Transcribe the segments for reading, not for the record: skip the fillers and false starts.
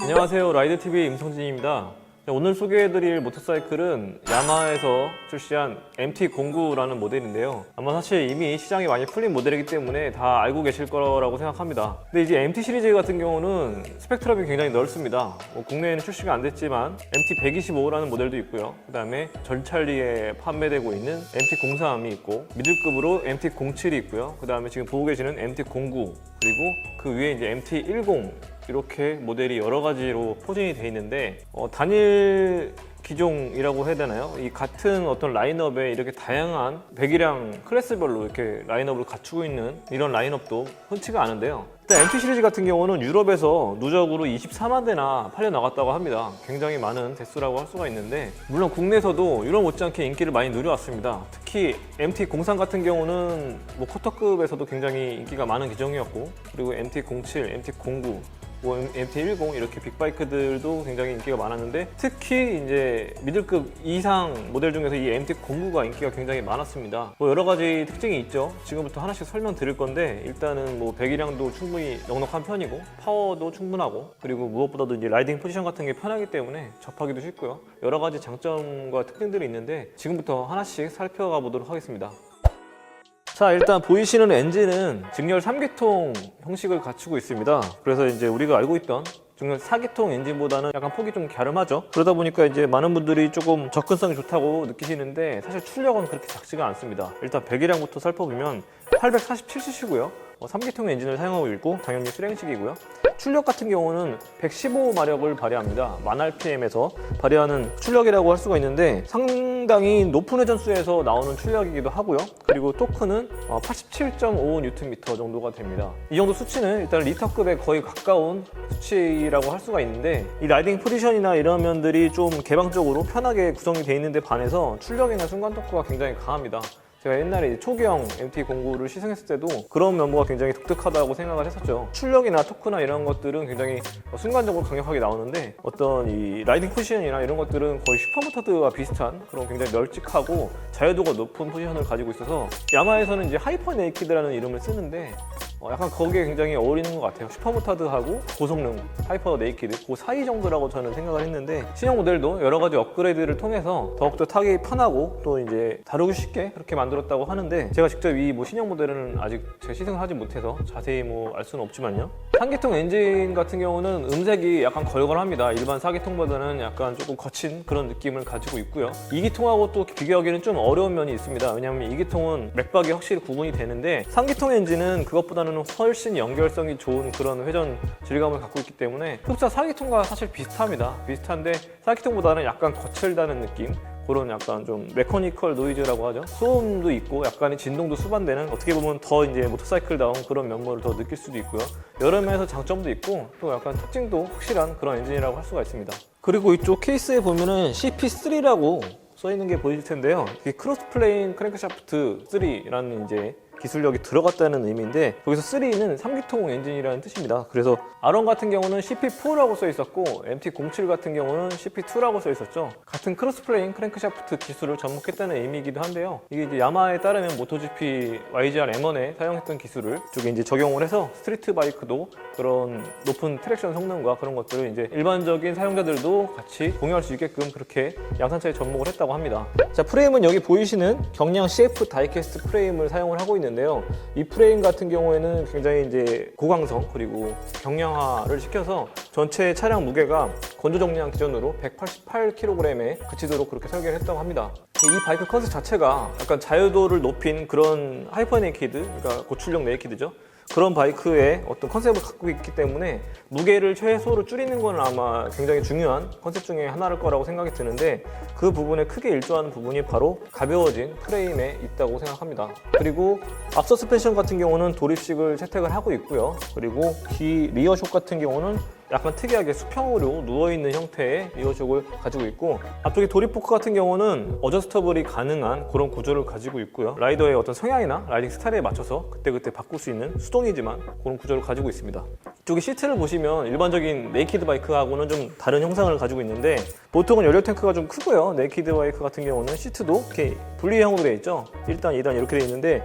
안녕하세요, 라이드TV 임성진입니다. 오늘 소개해드릴 모터사이클은 야마하에서 출시한 MT09라는 모델인데요. 아마 사실 이미 시장이 많이 풀린 모델이기 때문에 다 알고 계실 거라고 생각합니다. 근데 이제 MT 시리즈 같은 경우는 스펙트럼이 굉장히 넓습니다. 국내에는 출시가 안 됐지만 MT125라는 모델도 있고요. 그 다음에 전찰리에 판매되고 있는 MT03이 있고, 미들급으로 MT07이 있고요. 그 다음에 지금 보고 계시는 MT09, 그리고 그 위에 이제 MT10, 이렇게 모델이 여러 가지로 포진이 되어 있는데, 단일 기종이라고 해야 되나요? 이 같은 어떤 라인업에 이렇게 다양한 배기량 클래스별로 이렇게 라인업을 갖추고 있는 이런 라인업도 흔치가 않은데요. 일단 MT 시리즈 같은 경우는 유럽에서 누적으로 24만 대나 팔려 나갔다고 합니다. 굉장히 많은 대수라고 할 수가 있는데, 물론 국내에서도 유럽 못지않게 인기를 많이 누려왔습니다. 특히 MT03 같은 경우는 쿼터급에서도 굉장히 인기가 많은 기종이었고, 그리고 MT07, MT09, MT10 이렇게 빅바이크들도 굉장히 인기가 많았는데, 특히 이제 미들급 이상 모델 중에서 이 MT09가 인기가 굉장히 많았습니다. 여러 가지 특징이 있죠. 지금부터 하나씩 설명드릴 건데, 일단은 배기량도 충분히 넉넉한 편이고, 파워도 충분하고, 그리고 무엇보다도 이제 라이딩 포지션 같은 게 편하기 때문에 접하기도 쉽고요. 여러 가지 장점과 특징들이 있는데, 지금부터 하나씩 살펴가 보도록 하겠습니다. 자, 일단 보이시는 엔진은 직렬 3기통 형식을 갖추고 있습니다. 그래서 이제 우리가 알고 있던 직렬 4기통 엔진보다는 약간 폭이 좀 갸름하죠. 그러다 보니까 이제 많은 분들이 조금 접근성이 좋다고 느끼시는데, 사실 출력은 그렇게 작지가 않습니다. 일단 배기량부터 살펴보면 847cc고요. 3기통 엔진을 사용하고 있고, 당연히 수랭식이고요. 출력 같은 경우는 115마력을 발휘합니다. 1000rpm에서 발휘하는 출력이라고 할 수가 있는데, 상당히 높은 회전수에서 나오는 출력이기도 하고요. 그리고 토크는 87.55Nm 정도가 됩니다. 이 정도 수치는 일단 리터급에 거의 가까운 수치라고 할 수가 있는데, 이 라이딩 포지션이나 이런 면들이 좀 개방적으로 편하게 구성이 되어 있는데 반해서 출력이나 순간 토크가 굉장히 강합니다. 제가 옛날에 초기형 MT09를 시승했을 때도 그런 면모가 굉장히 독특하다고 생각을 했었죠. 출력이나 토크나 이런 것들은 굉장히 순간적으로 강력하게 나오는데, 어떤 이 라이딩 포지션이나 이런 것들은 거의 슈퍼모터드와 비슷한 그런 굉장히 널찍하고 자유도가 높은 포지션을 가지고 있어서, 야마하에서는 이제 하이퍼 네이키드라는 이름을 쓰는데, 약간 거기에 굉장히 어울리는 것 같아요. 슈퍼모터드하고 고성능 하이퍼 네이키드, 그 사이 정도라고 저는 생각을 했는데, 신형 모델도 여러 가지 업그레이드를 통해서 더욱더 타기 편하고 또 이제 다루기 쉽게 그렇게 만들었다고 하는데, 제가 직접 이 신형 모델은 아직 제 시승을 하지 못해서 자세히 알 수는 없지만요. 3기통 엔진 같은 경우는 음색이 약간 걸걸합니다. 일반 4기통보다는 약간 조금 거친 그런 느낌을 가지고 있고요. 2기통하고 또 비교하기는 좀 어려운 면이 있습니다. 왜냐하면 2기통은 맥박이 확실히 구분이 되는데, 3기통 엔진은 그것보다는 훨씬 연결성이 좋은 그런 회전 질감을 갖고 있기 때문에 흡사 4기통과 사실 비슷합니다. 비슷한데 4기통보다는 약간 거칠다는 느낌, 그런 약간 좀 메커니컬 노이즈라고 하죠. 소음도 있고 약간의 진동도 수반되는, 어떻게 보면 더 이제 모터사이클다운 그런 면모를 더 느낄 수도 있고요. 여러 면에서 장점도 있고, 또 약간 특징도 확실한 그런 엔진이라고 할 수가 있습니다. 그리고 이쪽 케이스에 보면은 CP3라고 써있는 게 보이실 텐데요. 이게 크로스플레인 크랭크샤프트 3라는 이제 기술력이 들어갔다는 의미인데, 여기서 3는 3기통 엔진이라는 뜻입니다. 그래서 R1 같은 경우는 CP4라고 써 있었고, MT07 같은 경우는 CP2라고 써 있었죠. 같은 크로스플레인 크랭크샤프트 기술을 접목했다는 의미이기도 한데요. 이게 이제 야마하에 따르면 모토GP YGR M1에 사용했던 기술을 이쪽에 이제 적용을 해서 스트리트 바이크도 그런 높은 트랙션 성능과 그런 것들을 이제 일반적인 사용자들도 같이 공유할 수 있게끔 그렇게 양산차에 접목을 했다고 합니다. 자, 프레임은 여기 보이시는 경량 CF 다이캐스트 프레임을 사용을 하고 있는데요. 이 프레임 같은 경우에는 굉장히 이제 고강성 그리고 경량화를 시켜서 전체 차량 무게가 건조 정량 기준으로 188kg에 그치도록 그렇게 설계를 했다고 합니다. 이 바이크 컨셉 자체가 약간 자유도를 높인 그런 하이퍼 네이키드, 그러니까 고출력 네이키드죠. 그런 바이크의 어떤 컨셉을 갖고 있기 때문에 무게를 최소로 줄이는 건 아마 굉장히 중요한 컨셉 중에 하나일 거라고 생각이 드는데, 그 부분에 크게 일조하는 부분이 바로 가벼워진 프레임에 있다고 생각합니다. 그리고 앞 서스펜션 같은 경우는 도립식을 채택을 하고 있고요. 그리고 뒤 리어쇼 같은 경우는 약간 특이하게 수평으로 누워있는 형태의 리어쇼를 가지고 있고, 앞쪽에 도립포크 같은 경우는 어저스터블이 가능한 그런 구조를 가지고 있고요. 라이더의 어떤 성향이나 라이딩 스타일에 맞춰서 그때그때 바꿀 수 있는 수동이지만 그런 구조를 가지고 있습니다. 이쪽에 시트를 보시면 일반적인 네이키드 바이크하고는 좀 다른 형상을 가지고 있는데, 보통은 연료 탱크가 좀 크고요. 네이키드 바이크 같은 경우는 시트도 이렇게 분리형으로 되어 있죠. 1단, 2단 이렇게 되어 있는데,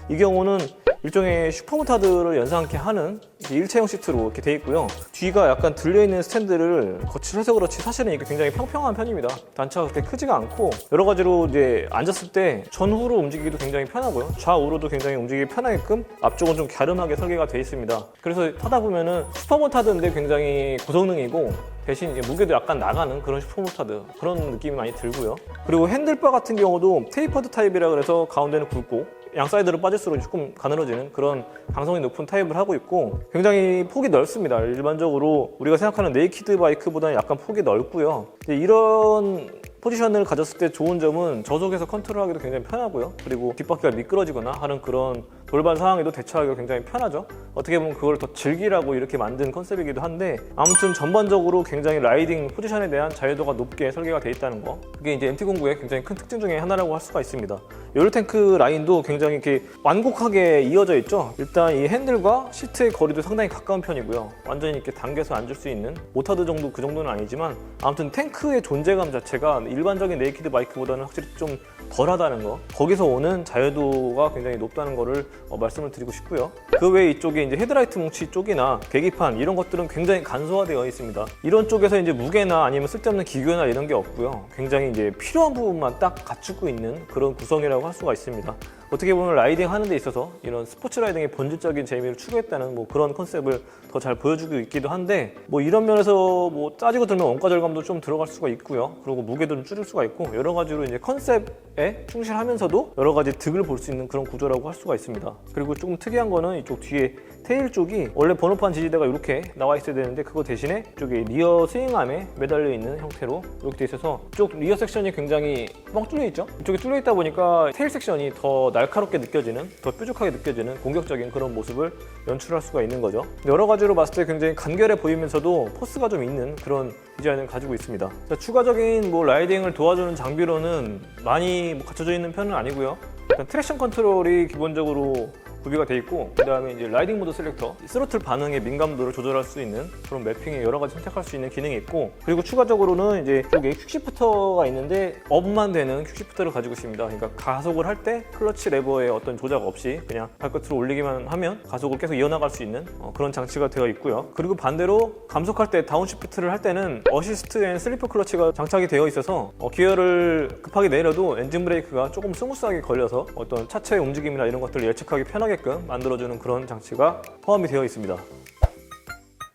이 경우는 일종의 슈퍼모타드를 연상케 하는 일체형 시트로 이렇게 돼 있고요. 뒤가 약간 들려있는 스탠드를 거칠해서 그렇지 사실은 이게 굉장히 평평한 편입니다. 단차가 그렇게 크지가 않고 여러 가지로 이제 앉았을 때 전후로 움직이기도 굉장히 편하고요. 좌우로도 굉장히 움직이기 편하게끔 앞쪽은 좀 갸름하게 설계가 돼 있습니다. 그래서 타다 보면은 슈퍼모타드인데 굉장히 고성능이고 대신 무게도 약간 나가는 그런 슈퍼모타드 그런 느낌이 많이 들고요. 그리고 핸들바 같은 경우도 테이퍼드 타입이라 그래서 가운데는 굵고 양 사이드로 빠질수록 조금 가늘어지는 그런 강성이 높은 타입을 하고 있고 굉장히 폭이 넓습니다. 일반적으로 우리가 생각하는 네이키드 바이크보다는 약간 폭이 넓고요. 이런 포지션을 가졌을 때 좋은 점은 저속에서 컨트롤하기도 굉장히 편하고요. 그리고 뒷바퀴가 미끄러지거나 하는 그런 돌발 상황에도 대처하기가 굉장히 편하죠. 어떻게 보면 그걸 더 즐기라고 이렇게 만든 컨셉이기도 한데 아무튼 전반적으로 굉장히 라이딩 포지션에 대한 자유도가 높게 설계가 되어 있다는 거, 그게 이제 MT09의 굉장히 큰 특징 중에 하나라고 할 수가 있습니다. 요일탱크 라인도 굉장히 이렇게 완곡하게 이어져 있죠. 일단 이 핸들과 시트의 거리도 상당히 가까운 편이고요. 완전히 이렇게 당겨서 앉을 수 있는 모타드 정도 그 정도는 아니지만 아무튼 탱크의 존재감 자체가 일반적인 네이키드 바이크보다는 확실히 좀 덜하다는 거, 거기서 오는 자유도가 굉장히 높다는 거를 말씀을 드리고 싶고요. 그 외에 이쪽에 이제 헤드라이트 뭉치 쪽이나 계기판 이런 것들은 굉장히 간소화되어 있습니다. 이런 쪽에서 이제 무게나 아니면 쓸데없는 기교나 이런 게 없고요. 굉장히 이제 필요한 부분만 딱 갖추고 있는 그런 구성이라고 할 수가 있습니다. 어떻게 보면 라이딩 하는 데 있어서 이런 스포츠 라이딩의 본질적인 재미를 추구했다는 그런 컨셉을 더 잘 보여주고 있기도 한데 이런 면에서 따지고 들면 원가 절감도 좀 들어갈 수가 있고요. 그리고 무게도 좀 줄일 수가 있고 여러 가지로 이제 컨셉에 충실하면서도 여러 가지 득을 볼 수 있는 그런 구조라고 할 수가 있습니다. 그리고 조금 특이한 거는 이쪽 뒤에 테일 쪽이 원래 번호판 지지대가 이렇게 나와 있어야 되는데 그거 대신에 이쪽에 리어 스윙암에 매달려 있는 형태로 이렇게 돼 있어서 이쪽 리어 섹션이 굉장히 뻥 뚫려 있죠. 이쪽에 뚫려 있다 보니까 테일 섹션이 더 날카롭게 느껴지는, 더 뾰족하게 느껴지는 공격적인 그런 모습을 연출할 수가 있는 거죠. 여러 가지로 봤을 때 굉장히 간결해 보이면서도 포스가 좀 있는 그런 디자인을 가지고 있습니다. 자, 추가적인 라이딩을 도와주는 장비로는 많이 갖춰져 있는 편은 아니고요. 일단 트랙션 컨트롤이 기본적으로 구비가 돼 있고, 그 다음에 이제 라이딩 모드 셀렉터, 스로틀 반응의 민감도를 조절할 수 있는 그런 매핑에 여러 가지 선택할 수 있는 기능이 있고, 그리고 추가적으로는 이제 여기 퀵시프터가 있는데 업만 되는 퀵시프터를 가지고 있습니다. 그러니까 가속을 할 때 클러치 레버에 어떤 조작 없이 그냥 발끝으로 올리기만 하면 가속을 계속 이어나갈 수 있는 그런 장치가 되어 있고요. 그리고 반대로 감속할 때 다운시프트를 할 때는 어시스트 앤 슬리퍼 클러치가 장착이 되어 있어서 기어를 급하게 내려도 엔진 브레이크가 조금 스무스하게 걸려서 어떤 차체의 움직임이나 이런 것들을 예측하기 편하게끔 만들어주는 그런 장치가 포함이 되어 있습니다.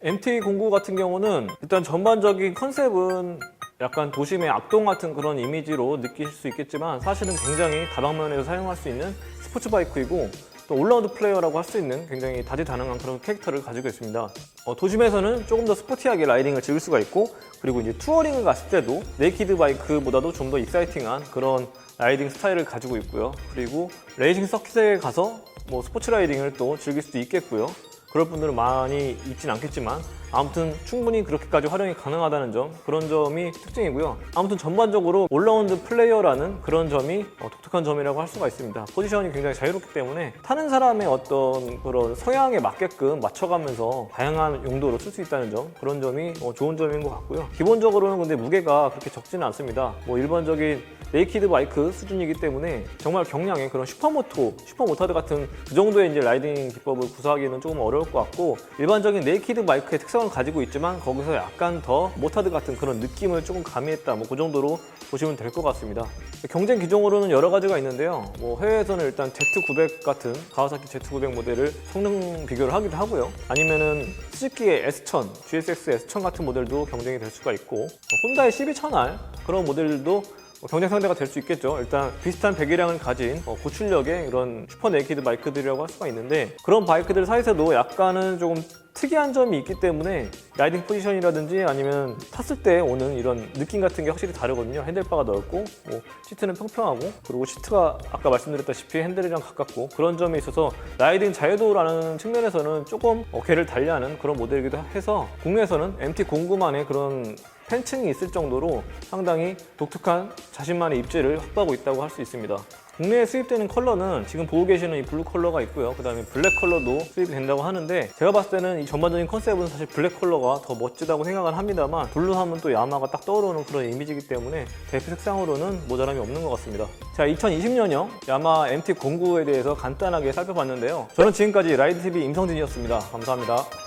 MT09 같은 경우는 일단 전반적인 컨셉은 약간 도심의 악동 같은 그런 이미지로 느끼실 수 있겠지만 사실은 굉장히 다방면에서 사용할 수 있는 스포츠 바이크이고 또 올라운드 플레이어라고 할 수 있는 굉장히 다재다능한 그런 캐릭터를 가지고 있습니다. 도심에서는 조금 더 스포티하게 라이딩을 즐길 수가 있고, 그리고 이제 투어링을 갔을 때도 네이키드 바이크보다도 좀 더 익사이팅한 그런 라이딩 스타일을 가지고 있고요. 그리고 레이싱 서킷에 가서 스포츠 라이딩을 또 즐길 수도 있겠고요. 그럴 분들은 많이 있진 않겠지만 아무튼 충분히 그렇게까지 활용이 가능하다는 점, 그런 점이 특징이고요. 아무튼 전반적으로 올라운드 플레이어라는 그런 점이 독특한 점이라고 할 수가 있습니다. 포지션이 굉장히 자유롭기 때문에 타는 사람의 어떤 그런 성향에 맞게끔 맞춰가면서 다양한 용도로 쓸 수 있다는 점, 그런 점이 좋은 점인 것 같고요. 기본적으로는 근데 무게가 그렇게 적지는 않습니다. 일반적인 네이키드 바이크 수준이기 때문에 정말 경량의 그런 슈퍼모타드 같은 그 정도의 이제 라이딩 기법을 구사하기는 조금 어려울 것 같고, 일반적인 네이키드 바이크의 특성을 가지고 있지만 거기서 약간 더 모타드 같은 그런 느낌을 조금 가미했다, 그 정도로 보시면 될 것 같습니다. 경쟁 기종으로는 여러 가지가 있는데요. 해외에서는 일단 Z900 같은 가와사키 Z900 모델을 성능 비교를 하기도 하고요. 아니면은 스즈키의 S1000, GSX S1000 같은 모델도 경쟁이 될 수가 있고, 혼다의 CB1000R 그런 모델도 경쟁 상대가 될 수 있겠죠. 일단 비슷한 배기량을 가진 고출력의 이런 슈퍼 네이키드 바이크들이라고 할 수가 있는데, 그런 바이크들 사이에서도 약간은 조금 특이한 점이 있기 때문에 라이딩 포지션이라든지 아니면 탔을 때 오는 이런 느낌 같은 게 확실히 다르거든요. 핸들바가 넓고 시트는 평평하고, 그리고 시트가 아까 말씀드렸다시피 핸들이랑 가깝고, 그런 점에 있어서 라이딩 자유도라는 측면에서는 조금 궤를 달리하는 그런 모델이기도 해서 국내에서는 MT09만의 그런 팬층이 있을 정도로 상당히 독특한 자신만의 입지를 확보하고 있다고 할 수 있습니다. 국내에 수입되는 컬러는 지금 보고 계시는 이 블루 컬러가 있고요. 그 다음에 블랙 컬러도 수입이 된다고 하는데, 제가 봤을 때는 이 전반적인 컨셉은 사실 블랙 컬러가 더 멋지다고 생각을 합니다만, 블루 하면 또 야마가 딱 떠오르는 그런 이미지이기 때문에 대표 색상으로는 모자람이 없는 것 같습니다. 자, 2020년형 야마 MT09에 대해서 간단하게 살펴봤는데요. 저는 지금까지 라이드TV 임성진이었습니다. 감사합니다.